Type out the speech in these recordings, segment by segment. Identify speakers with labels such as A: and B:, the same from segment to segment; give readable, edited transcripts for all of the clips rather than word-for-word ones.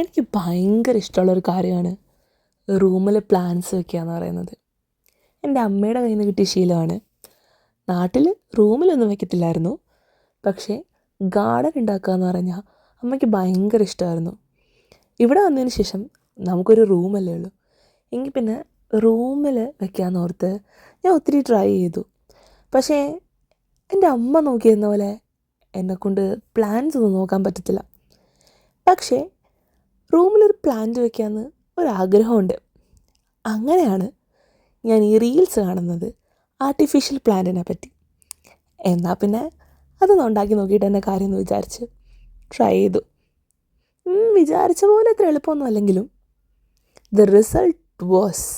A: എനിക്ക് ഭയങ്കര ഇഷ്ടമുള്ളൊരു കാര്യമാണ് റൂമിൽ പ്ലാന്റ്സ് വെക്കുക എന്ന് പറയുന്നത്. എൻ്റെ അമ്മയുടെ കയ്യിൽ നിന്ന് കിട്ടിയ ശീലമാണ്. നാട്ടിൽ റൂമിലൊന്നും വെക്കത്തില്ലായിരുന്നു, പക്ഷേ ഗാർഡൻ ഉണ്ടാക്കുക എന്ന് പറഞ്ഞാൽ അമ്മയ്ക്ക് ഭയങ്കര ഇഷ്ടമായിരുന്നു. ഇവിടെ വന്നതിന് ശേഷം നമുക്കൊരു റൂമല്ലേ ഉള്ളൂ, എങ്കിൽ പിന്നെ റൂമിൽ വെക്കാമെന്ന് ഓർത്ത് ഞാൻ ഒത്തിരി ട്രൈ ചെയ്തു. പക്ഷേ എൻ്റെ അമ്മ നോക്കിയിരുന്ന പോലെ എന്നെക്കൊണ്ട് പ്ലാന്റ്സ് ഒന്നും നോക്കാൻ പറ്റത്തില്ല. പക്ഷേ റൂമിലൊരു പ്ലാന്റ് വയ്ക്കാമെന്ന് ഒരാഗ്രഹമുണ്ട്. അങ്ങനെയാണ് ഞാൻ ഈ റീൽസ് കാണുന്നത് ആർട്ടിഫിഷ്യൽ പ്ലാന്റിനെ പറ്റി. എന്നാൽ പിന്നെ അതൊന്ന് ഉണ്ടാക്കി നോക്കിയിട്ട് തന്നെ കാര്യമെന്ന് വിചാരിച്ച് ട്രൈ ചെയ്തു. വിചാരിച്ച പോലെ അത്ര എളുപ്പമൊന്നും അല്ലെങ്കിലും ദ റിസൾട്ട് വാസ്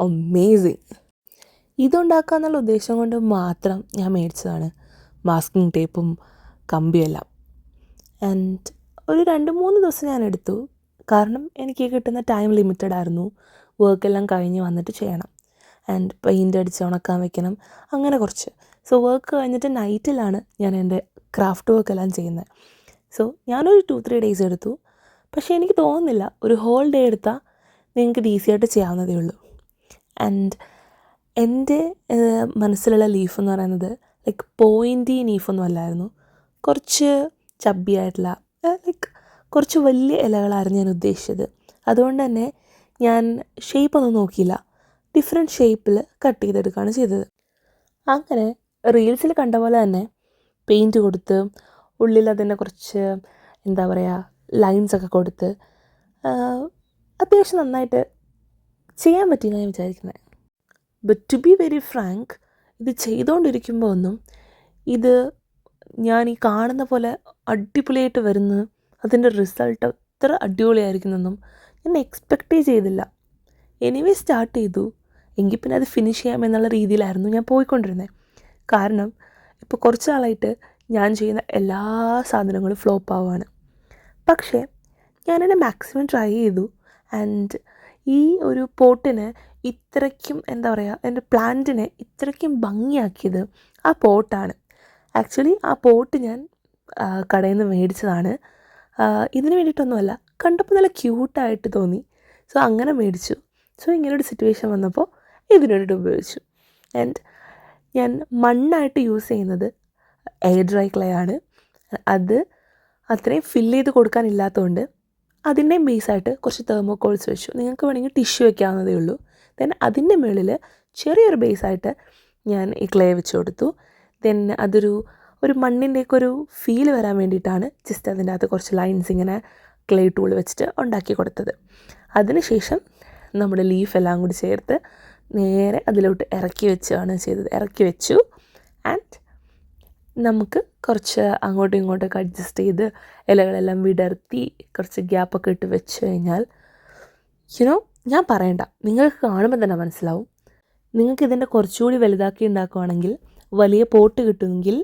A: അമേസിങ്. ഇതുണ്ടാക്കുക എന്നുള്ള ഉദ്ദേശം കൊണ്ട് മാത്രം ഞാൻ മേടിച്ചതാണ് മാസ്കിംഗ് ടേപ്പും കമ്പിയെല്ലാം. ആൻഡ് ഒരു 2-3 ദിവസം ഞാൻ എടുത്തു, കാരണം എനിക്ക് കിട്ടുന്ന ടൈം ലിമിറ്റഡ് ആയിരുന്നു. വർക്കെല്ലാം കഴിഞ്ഞ് വന്നിട്ട് ചെയ്യണം, ആൻഡ് പെയിൻ്റ് അടിച്ച് ഉണക്കാൻ വെക്കണം, അങ്ങനെ കുറച്ച്. സോ വർക്ക് കഴിഞ്ഞിട്ട് നൈറ്റിലാണ് ഞാൻ എൻ്റെ ക്രാഫ്റ്റ് വർക്കെല്ലാം ചെയ്യുന്നത്. സോ ഞാനൊരു 2-3 ഡേയ്സ് എടുത്തു. പക്ഷേ എനിക്ക് തോന്നുന്നില്ല ഒരു ഹോൾ ഡേ എടുത്താൽ നിങ്ങൾക്ക് ഇത് ഈസി ആയിട്ട് ചെയ്യാവുന്നതേ ഉള്ളൂ. ആൻഡ് എൻ്റെ മനസ്സിലുള്ള ലീഫ് എന്ന് പറയുന്നത് ലൈക്ക് പോയിൻ്റി ലീഫൊന്നും അല്ലായിരുന്നു. കുറച്ച് ചബ്ബിയായിട്ടുള്ള ലൈക്ക് കുറച്ച് വലിയ ഇലകളായിരുന്നു ഞാൻ ഉദ്ദേശിച്ചത്. അതുകൊണ്ട് തന്നെ ഞാൻ ഷേപ്പൊന്നും നോക്കിയില്ല, ഡിഫറെൻറ്റ് ഷേപ്പിൽ കട്ട് ചെയ്തെടുക്കുകയാണ് ചെയ്തത്. അങ്ങനെ റീൽസിൽ കണ്ട പോലെ തന്നെ പെയിൻറ്റ് കൊടുത്ത് ഉള്ളിൽ അതിൻ്റെ കുറച്ച് എന്താ പറയുക ലൈൻസൊക്കെ കൊടുത്ത് അത്യാവശ്യം നന്നായിട്ട് ചെയ്യാൻ പറ്റിയെന്ന് ഞാൻ വിചാരിക്കുന്നത്. But to be very frank, ഇത് ചെയ്തുകൊണ്ടിരിക്കുമ്പോൾ ഒന്നും ഇത് ഞാൻ ഈ കാണുന്ന പോലെ അടിപൊളിയായിട്ട് വരുന്നു, അതിൻ്റെ റിസൾട്ട് അത്ര അടിപൊളിയായിരിക്കുന്നൊന്നും ഞാൻ എക്സ്പെക്റ്റേ ചെയ്തില്ല. എനിവേ സ്റ്റാർട്ട് ചെയ്തു, എങ്കിൽ പിന്നെ അത് ഫിനിഷ് ചെയ്യാമെന്നുള്ള രീതിയിലായിരുന്നു ഞാൻ പോയിക്കൊണ്ടിരുന്നത്. കാരണം ഇപ്പോൾ കുറച്ച് നാളായിട്ട് ഞാൻ ചെയ്യുന്ന എല്ലാ സാധനങ്ങളും ഫ്ലോപ്പ് ആവുകയാണ്. പക്ഷേ ഞാനെന്നെ മാക്സിമം ട്രൈ ചെയ്തു. ആൻഡ് ഈ ഒരു പോട്ടിന് ഇത്രയ്ക്കും എന്താ പറയുക, എൻ്റെ പ്ലാന്റിനെ ഇത്രയ്ക്കും ഭംഗിയാക്കിയത് ആ പോട്ടാണ്. ആക്ച്വലി ആ പോട്ട് ഞാൻ കടയിൽ നിന്ന് മേടിച്ചതാണ്. ഇതിന് വേണ്ടിയിട്ടൊന്നുമല്ല, കണ്ടപ്പോൾ നല്ല ക്യൂട്ടായിട്ട് തോന്നി, സോ അങ്ങനെ മേടിച്ചു. സോ ഇങ്ങനൊരു സിറ്റുവേഷൻ വന്നപ്പോൾ ഇതിന് വേണ്ടിയിട്ട് ഉപയോഗിച്ചു. ആൻഡ് ഞാൻ മണ്ണായിട്ട് യൂസ് ചെയ്യുന്നത് എയർ ഡ്രൈ ക്ലേ ആണ്. അത് അത്രയും ഫില്ല് ചെയ്ത് കൊടുക്കാനില്ലാത്തതുകൊണ്ട് അതിൻ്റെയും ബേസായിട്ട് കുറച്ച് തെർമോക്കോൾസ് വെച്ചു. നിങ്ങൾക്ക് വേണമെങ്കിൽ ടിഷ്യൂ വയ്ക്കാവുന്നതേ ഉള്ളൂ. ദെൻ അതിൻ്റെ മുകളിൽ ചെറിയൊരു ബേസായിട്ട് ഞാൻ ഈ ക്ലേ വെച്ച് കൊടുത്തു. ദെൻ അതൊരു മണ്ണിൻ്റെയൊക്കെ ഒരു ഫീൽ വരാൻ വേണ്ടിയിട്ടാണ് ജസ്റ്റ് അതിൻ്റെ അകത്ത് കുറച്ച് ലൈൻസ് ഇങ്ങനെ ക്ലേ ടൂൾ വെച്ചിട്ട് ഉണ്ടാക്കി കൊടുത്തത്. അതിനുശേഷം നമ്മുടെ ലീഫെല്ലാം കൂടി ചേർത്ത് നേരെ അതിലോട്ട് ഇറക്കി വെച്ചു. ആൻഡ് നമുക്ക് കുറച്ച് അങ്ങോട്ടും ഇങ്ങോട്ടൊക്കെ അഡ്ജസ്റ്റ് ചെയ്ത് ഇലകളെല്ലാം വിടർത്തി കുറച്ച് ഗ്യാപ്പൊക്കെ ഇട്ട് വെച്ച് കഴിഞ്ഞാൽ ഞാൻ പറയണ്ട, നിങ്ങൾക്ക് കാണുമ്പോൾ തന്നെ മനസ്സിലാവും. നിങ്ങൾക്ക് ഇതിൻ്റെ കുറച്ചുകൂടി വലുതാക്കി ഉണ്ടാക്കുകയാണെങ്കിൽ, വലിയ പോട്ട് കിട്ടുമെങ്കിൽ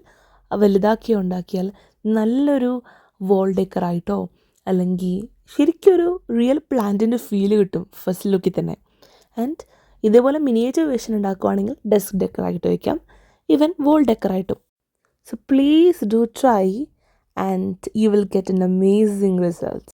A: വലുതാക്കി ഉണ്ടാക്കിയാൽ നല്ലൊരു വോൾ ഡെക്കറായിട്ടോ അല്ലെങ്കിൽ ശരിക്കും ഒരു റിയൽ പ്ലാന്റിൻ്റെ ഫീല് കിട്ടും ഫസ്റ്റ് ലുക്കിൽ തന്നെ. ആൻഡ് ഇതേപോലെ മിനിയേച്ചർ വേർഷൻ ഉണ്ടാക്കുകയാണെങ്കിൽ ഡെസ്ക് ഡെക്കറായിട്ട് വയ്ക്കാം, ഈവൻ വോൾ ഡെക്കറായിട്ടും. So please do try and you will get an amazing result.